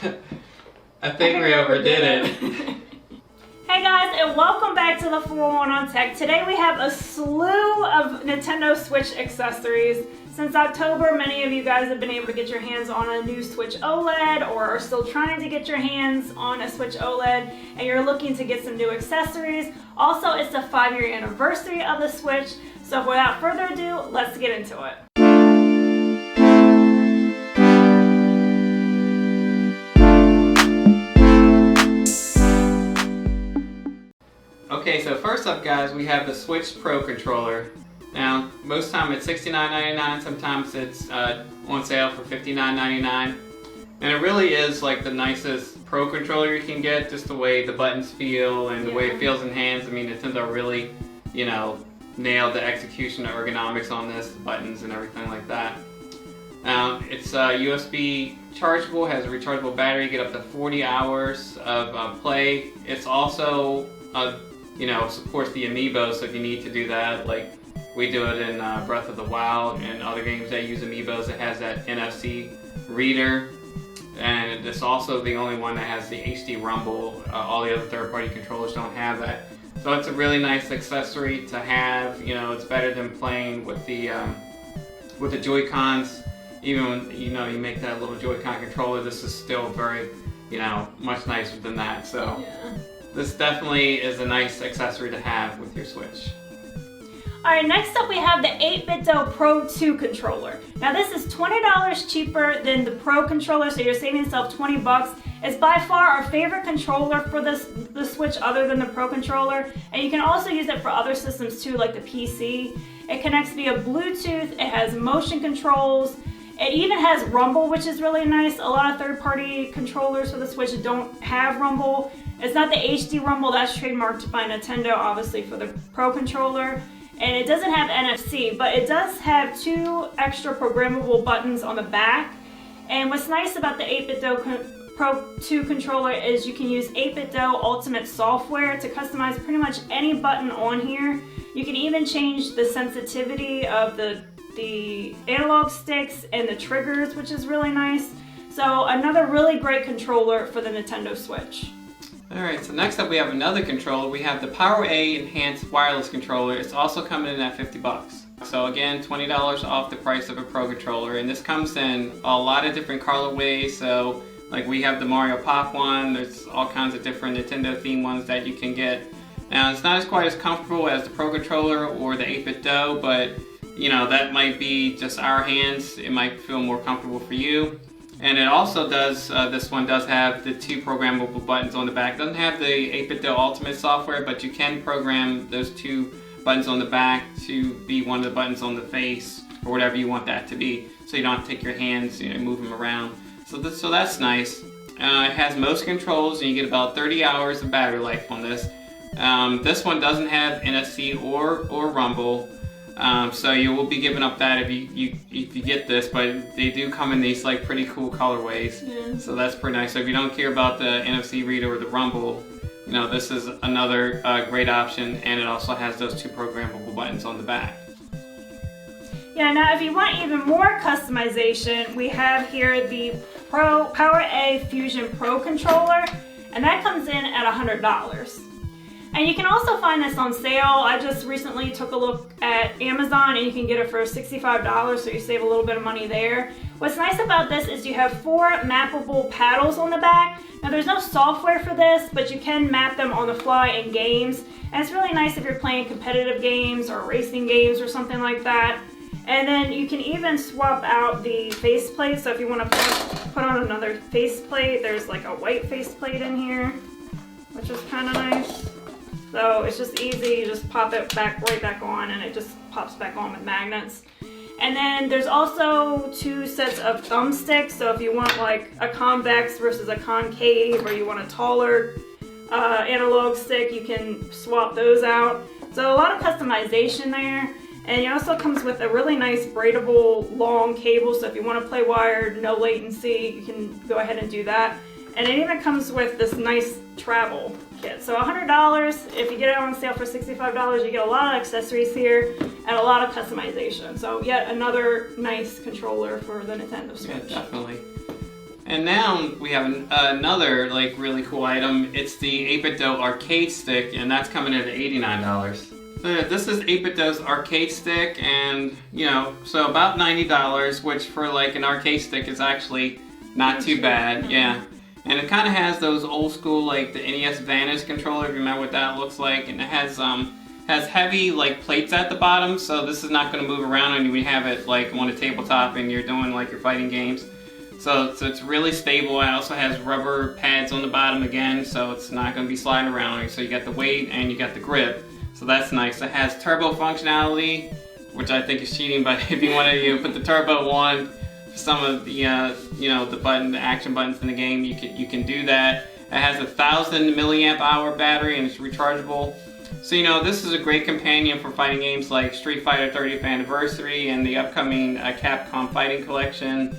I think we overdid it. Hey guys, and welcome back to the 411 on Tech. Today we have a slew of Nintendo Switch accessories. Since October, many of you guys have been able to get your hands on a new Switch OLED or are still trying to get your hands on a Switch OLED and you're looking to get some new accessories. Also, it's the 5-year anniversary of the Switch, so without further ado, let's get into it. Okay, so first up guys, we have the Switch Pro controller. Now, most time it's $69.99, sometimes it's on sale for $59.99. And it really is like the nicest Pro controller you can get, just the way the buttons feel and the way it feels in hands. I mean, Nintendo really, you know, nailed the execution of ergonomics on this, the buttons and everything like that. It's USB chargeable, has a rechargeable battery, get up to 40 hours of play. It's also, you know, supports the amiibo, so if you need to do that, like we do it in Breath of the Wild and other games that use amiibos, it has that NFC reader. And it's also the only one that has the HD rumble. All the other third-party controllers don't have that. So it's a really nice accessory to have. You know, it's better than playing with the Joy-Cons. Even when, you know, you make that little Joy-Con controller, this is still very, you know, much nicer than that. So this definitely is a nice accessory to have with your Switch. Alright, next up we have the 8BitDo Pro 2 controller. Now this is $20 cheaper than the Pro controller, so you're saving yourself 20 bucks. It's by far our favorite controller for the Switch other than the Pro controller, and you can also use it for other systems too, like the PC. It connects via Bluetooth, it has motion controls, it even has rumble, which is really nice. A lot of third-party controllers for the Switch don't have rumble. It's not the HD rumble, that's trademarked by Nintendo, obviously, for the Pro controller. And it doesn't have NFC, but it does have 2 extra programmable buttons on the back. And what's nice about the 8BitDo Pro 2 controller is you can use 8BitDo Ultimate software to customize pretty much any button on here. You can even change the sensitivity of the analog sticks and the triggers, which is really nice. So another really great controller for the Nintendo Switch. Alright, so next up we have another controller. We have the PowerA Enhanced Wireless Controller. It's also coming in at 50 bucks. So again, $20 off the price of a Pro controller. And this comes in a lot of different colorways. So like we have the Mario Pop one. There's all kinds of different Nintendo themed ones that you can get. Now it's not quite as comfortable as the Pro controller or the 8BitDo, but you know, that might be just our hands. It might feel more comfortable for you. And it also does, this one does have the 2 programmable buttons on the back. It doesn't have the 8BitDo Ultimate software, but you can program those 2 buttons on the back to be one of the buttons on the face, or whatever you want that to be. So you don't have to take your hands, you know, move them around. So that's nice. It has motion controls, and you get about 30 hours of battery life on this. This one doesn't have NFC or rumble. So you will be giving up that if you get this, but they do come in these like pretty cool colorways. Yeah. So that's pretty nice. So if you don't care about the NFC reader or the rumble, you know, this is another great option, and it also has those 2 programmable buttons on the back. Yeah, now if you want even more customization, we have here the PowerA Fusion Pro controller, and that comes in at $100. And you can also find this on sale. I just recently took a look at Amazon and you can get it for $65, so you save a little bit of money there. What's nice about this is you have 4 mappable paddles on the back. Now there's no software for this, but you can map them on the fly in games. And it's really nice if you're playing competitive games or racing games or something like that. And then you can even swap out the faceplate. So if you want to put on another faceplate, there's like a white faceplate in here, which is kind of nice. So it's just easy, you just pop it right back on, and it just pops back on with magnets. And then there's also 2 sets of thumbsticks, so if you want like a convex versus a concave, or you want a taller analog stick, you can swap those out. So a lot of customization there. And it also comes with a really nice braidable long cable, so if you want to play wired, no latency, you can go ahead and do that. And it even comes with this nice travel kit. So $100, if you get it on sale for $65, you get a lot of accessories here and a lot of customization. So yet another nice controller for the Nintendo Switch. Yeah, definitely. And now we have another like really cool item. It's the 8BitDo arcade stick, and that's coming in at $89. So this is 8BitDo's arcade stick, and you know, so about $90, which for like an arcade stick is actually not too bad. Yeah. And it kind of has those old school, like the NES Vantage controller, if you remember what that looks like. And it has heavy like plates at the bottom, so this is not going to move around on you when you have it like on a tabletop and you're doing like your fighting games. So it's really stable. It also has rubber pads on the bottom again, so it's not going to be sliding around. So you got the weight and you got the grip, so that's nice. It has turbo functionality, which I think is cheating, but if you want to put the turbo on some of the you know, the action buttons in the game, you can do that. It has 1,000 milliamp hour battery and it's rechargeable. So you know, this is a great companion for fighting games like Street Fighter 30th Anniversary and the upcoming Capcom Fighting Collection.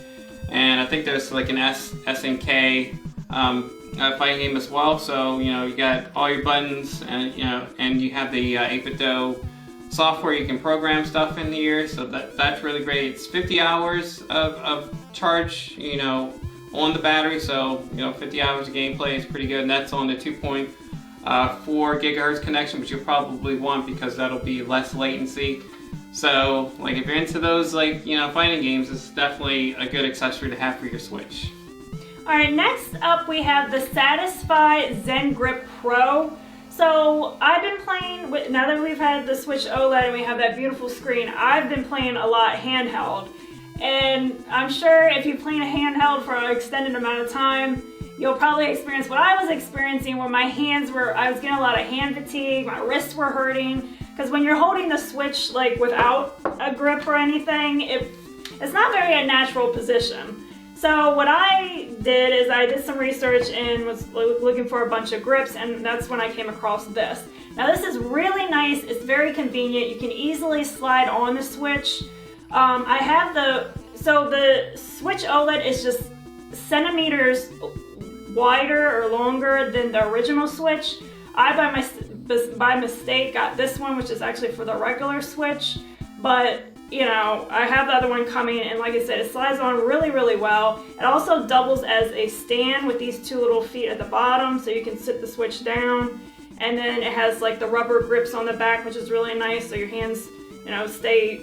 And I think there's like an SNK fighting game as well. So you know, you got all your buttons, and you know, and you have the 8BitDo software. You can program stuff in here, so that's really great. It's 50 hours of charge, you know, on the battery. So you know, 50 hours of gameplay is pretty good, and that's on the 2.4 gigahertz connection, which you'll probably want because that'll be less latency. So, like, if you're into those, like, you know, fighting games, this is definitely a good accessory to have for your Switch. Alright, next up we have the Satisfy Zen Grip Pro. So, I've been playing, now that we've had the Switch OLED and we have that beautiful screen, I've been playing a lot handheld. And I'm sure if you're playing a handheld for an extended amount of time, you'll probably experience what I was experiencing, where I was getting a lot of hand fatigue, my wrists were hurting. Because when you're holding the Switch like without a grip or anything, it's not very a natural position. So what I did is I did some research and was looking for a bunch of grips, and that's when I came across this. Now this is really nice, it's very convenient, you can easily slide on the Switch. I have the Switch OLED is just centimeters wider or longer than the original Switch. I by mistake got this one, which is actually for the regular Switch, but you know, I have the other one coming, and like I said, it slides on really, really well. It also doubles as a stand with these two little feet at the bottom, so you can sit the Switch down, and then it has like the rubber grips on the back, which is really nice, so your hands, you know, stay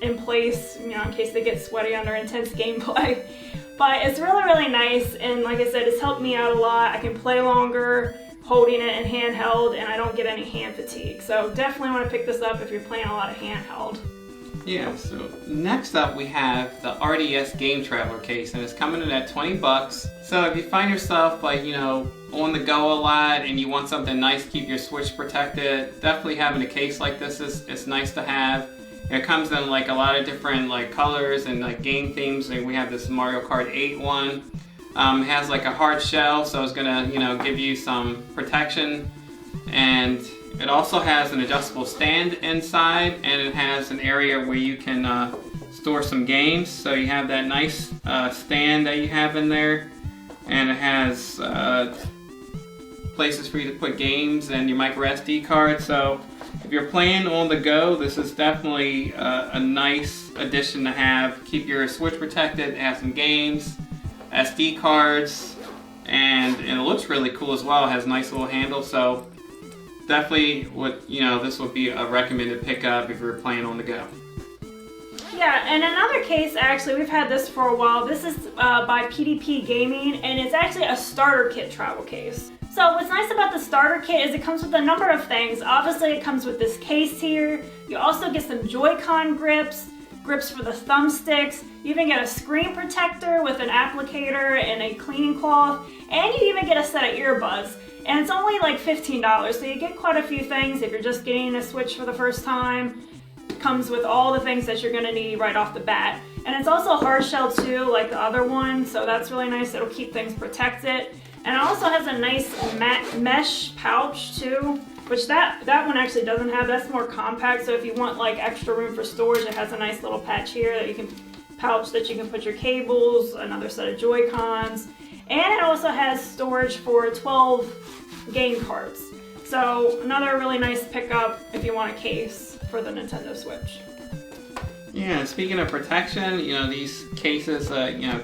in place, you know, in case they get sweaty under intense gameplay. But it's really, really nice, and like I said, it's helped me out a lot. I can play longer holding it in handheld, and I don't get any hand fatigue. So definitely want to pick this up if you're playing a lot of handheld. Yeah, so next up we have the RDS Game Traveler case, and it's coming in at 20 bucks. So if you find yourself like, you know, on the go a lot and you want something nice to keep your Switch protected, definitely having a case like this is nice to have. It comes in like a lot of different like colors and like game themes. Like we have this Mario Kart 8 one. It has like a hard shell, so it's gonna, you know, give you some protection. And it also has an adjustable stand inside, and it has an area where you can store some games. So you have that nice stand that you have in there, and it has places for you to put games and your micro SD card. So if you're playing on the go, this is definitely a nice addition to have. Keep your Switch protected, have some games, SD cards, and it looks really cool as well. It has a nice little handle, so definitely this would be a recommended pickup if you're playing on the go. Yeah, and another case, actually, we've had this for a while. This is by PDP Gaming, and it's actually a starter kit travel case. So what's nice about the starter kit is it comes with a number of things. Obviously, it comes with this case here. You also get some JoyCon grips for the thumbsticks. You even get a screen protector with an applicator and a cleaning cloth, and you even get a set of earbuds. And it's only like $15, so you get quite a few things if you're just getting a Switch for the first time. It comes with all the things that you're gonna need right off the bat. And it's also hard shell too, like the other one, so that's really nice. It'll keep things protected. And it also has a nice mesh pouch too, which that one actually doesn't have. That's more compact, so if you want like extra room for storage, it has a nice little patch here that you can pouch that you can put your cables, another set of Joy-Cons, and it also has storage for 12 game cards. So another really nice pickup if you want a case for the Nintendo Switch. Yeah, speaking of protection, these cases,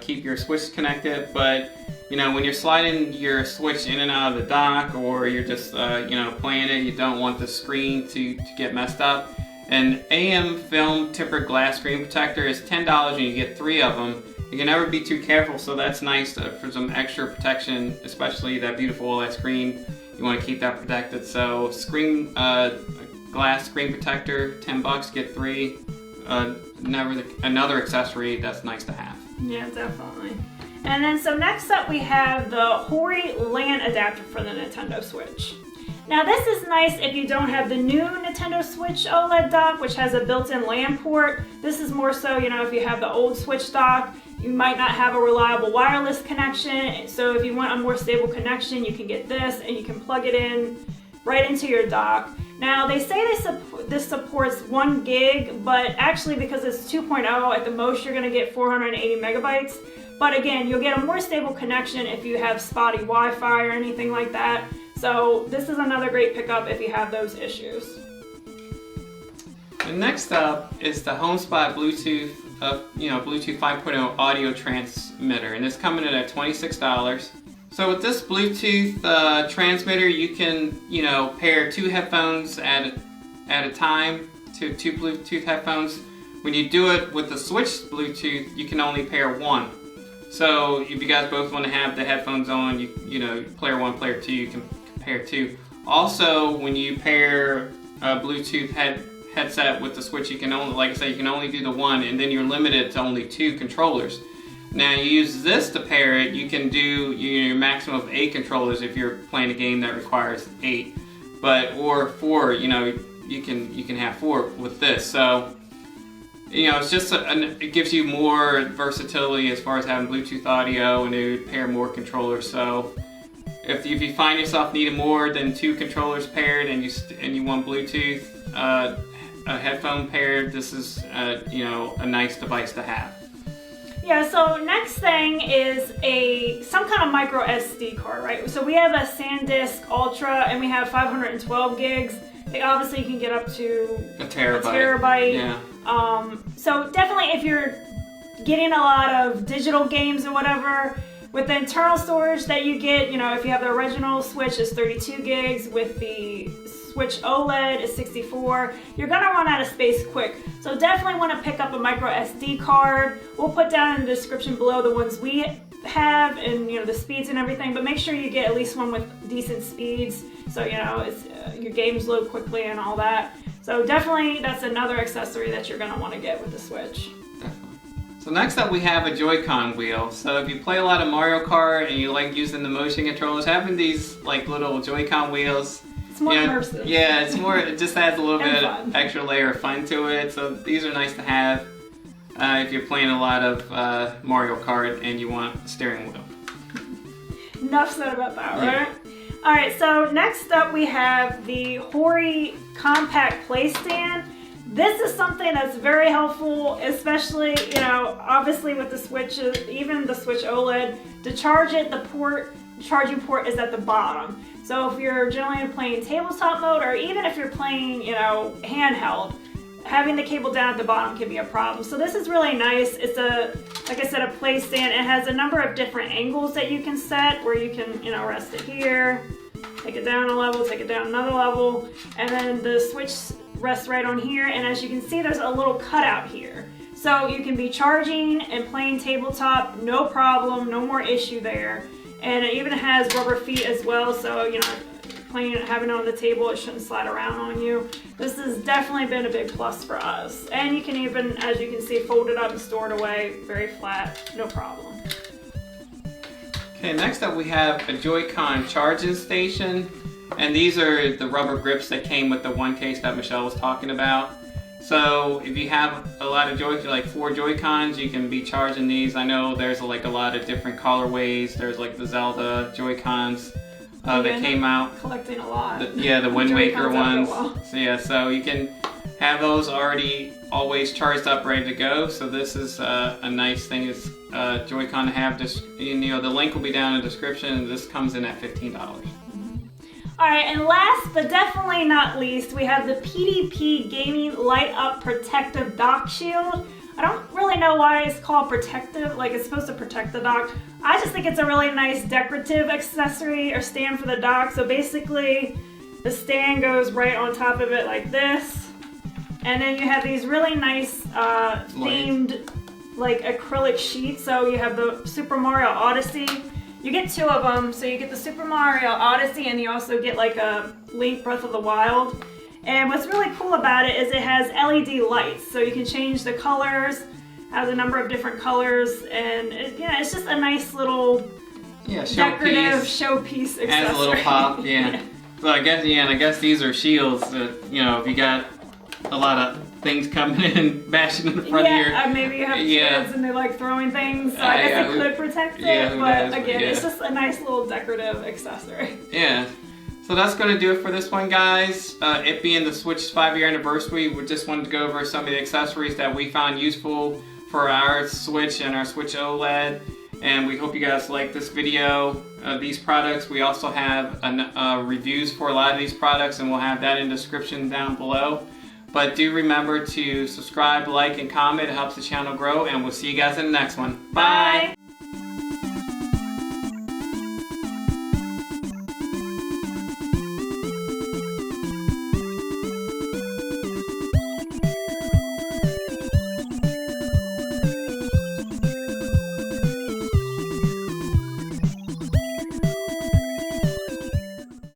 keep your Switch connected, but, when you're sliding your Switch in and out of the dock, or you're just, playing it, you don't want the screen to get messed up. An AM film tempered glass screen protector is $10 and you get 3 of them. You can never be too careful, so that's nice for some extra protection, especially that beautiful OLED screen. You want to keep that protected. So glass screen protector, $10, get 3. Another accessory that's nice to have. Yeah, definitely. And then so next up we have the WiFi LAN Adapter for the Nintendo Switch. Now this is nice if you don't have the new Nintendo Switch OLED dock, which has a built-in LAN port. This is more so, if you have the old Switch dock, you might not have a reliable wireless connection. So if you want a more stable connection, you can get this and you can plug it in right into your dock. Now they say this supports 1 gig, but actually because it's 2.0, at the most you're going to get 480 megabytes. But again, you'll get a more stable connection if you have spotty Wi-Fi or anything like that. So this is another great pickup if you have those issues. And next up is the HomeSpot Bluetooth, Bluetooth 5.0 audio transmitter, and it's coming in at $26. So with this Bluetooth transmitter, you can, pair 2 headphones at a time, two Bluetooth headphones. When you do it with the Switch Bluetooth, you can only pair 1. So if you guys both want to have the headphones on, player 1, player 2, you can pair 2. Also, when you pair a Bluetooth headset with the Switch, you can only, like I said, you can only do the 1, and then you're limited to only 2 controllers. Now you use this to pair it, you can do your maximum of 8 controllers if you're playing a game that requires 8. Or 4, you can have 4 with this. So, it's just it gives you more versatility as far as having Bluetooth audio, and it would pair more controllers. So if you find yourself needing more than 2 controllers paired and you want Bluetooth a headphone paired, this is a nice device to have. Yeah, so next thing is some kind of micro SD card, right? So we have a SanDisk Ultra and we have 512 gigs. Obviously you can get up to a terabyte. Yeah. So definitely if you're getting a lot of digital games or whatever, with the internal storage that you get, if you have the original Switch, is 32 gigs. With the Switch OLED is 64. You're gonna run out of space quick. So definitely want to pick up a micro SD card. We'll put down in the description below the ones we have and the speeds and everything, but make sure you get at least one with decent speeds so your games load quickly and all that. So definitely that's another accessory that you're gonna want to get with the Switch. Definitely. So next up we have a JoyCon wheel. So if you play a lot of Mario Kart and you like using the motion controllers, having these little JoyCon wheels, it's more immersive. Yeah, it just adds a little bit fun. of extra layer of fun to it. So these are nice to have if you're playing a lot of Mario Kart and you want a steering wheel. Enough said about that, right? Alright, so next up we have the Hori Compact Playstand. This is something that's very helpful, especially, obviously with the Switch, even the Switch OLED. To charge it, the charging port is at the bottom. So if you're generally playing tabletop mode, or even if you're playing, handheld, having the cable down at the bottom can be a problem. So this is really nice. It's like I said, a Playstand. It has a number of different angles that you can set, where you can, rest it here, take it down a level, take it down another level, and then the Switch rests right on here. And as you can see, there's a little cutout here. So you can be charging and playing tabletop, no problem, no more issue there. And it even has rubber feet as well, so having it on the table, it shouldn't slide around on you. This has definitely been a big plus for us. And you can even, as you can see, fold it up and store it away, very flat, no problem. Okay, next up we have a Joy-Con charging station. And these are the rubber grips that came with the one case that Michelle was talking about. So if you have a lot of like 4 Joy-Cons, you can be charging these. I know there's a lot of different colorways. There's the Zelda Joy-Cons that came out. Collecting a lot. The Wind Waker ones. So you can have those always charged up, ready to go. So this is a nice thing. It's Joy-Con to have. The link will be down in the description. This comes in at $15. Alright, and last but definitely not least, we have the PDP Gaming Light Up Protective Dock Shield. I don't really know why it's called protective, like it's supposed to protect the dock. I just think it's a really nice decorative accessory or stand for the dock. So basically, the stand goes right on top of it like this. And then you have these really nice themed like acrylic sheets. So you have the Super Mario Odyssey. You get two of them, so you get the Super Mario Odyssey and you also get like a Link Breath of the Wild. And what's really cool about it is it has LED lights, so you can change the colors, has a number of different colors, and it's just a nice little decorative showpiece accessory. Adds a little pop, yeah. So I guess these are shields that, if you got a lot of things coming in, bashing in the front of your... maybe you have kids and they like throwing things, so I guess it could protect it, but again, it's just a nice little decorative accessory. Yeah. So that's going to do it for this one, guys. It being the Switch's 5-year anniversary, we just wanted to go over some of the accessories that we found useful for our Switch and our Switch OLED. And we hope you guys like this video of these products. We also have reviews for a lot of these products, and we'll have that in the description down below. But do remember to subscribe, like, and comment. It helps the channel grow, and we'll see you guys in the next one. Bye!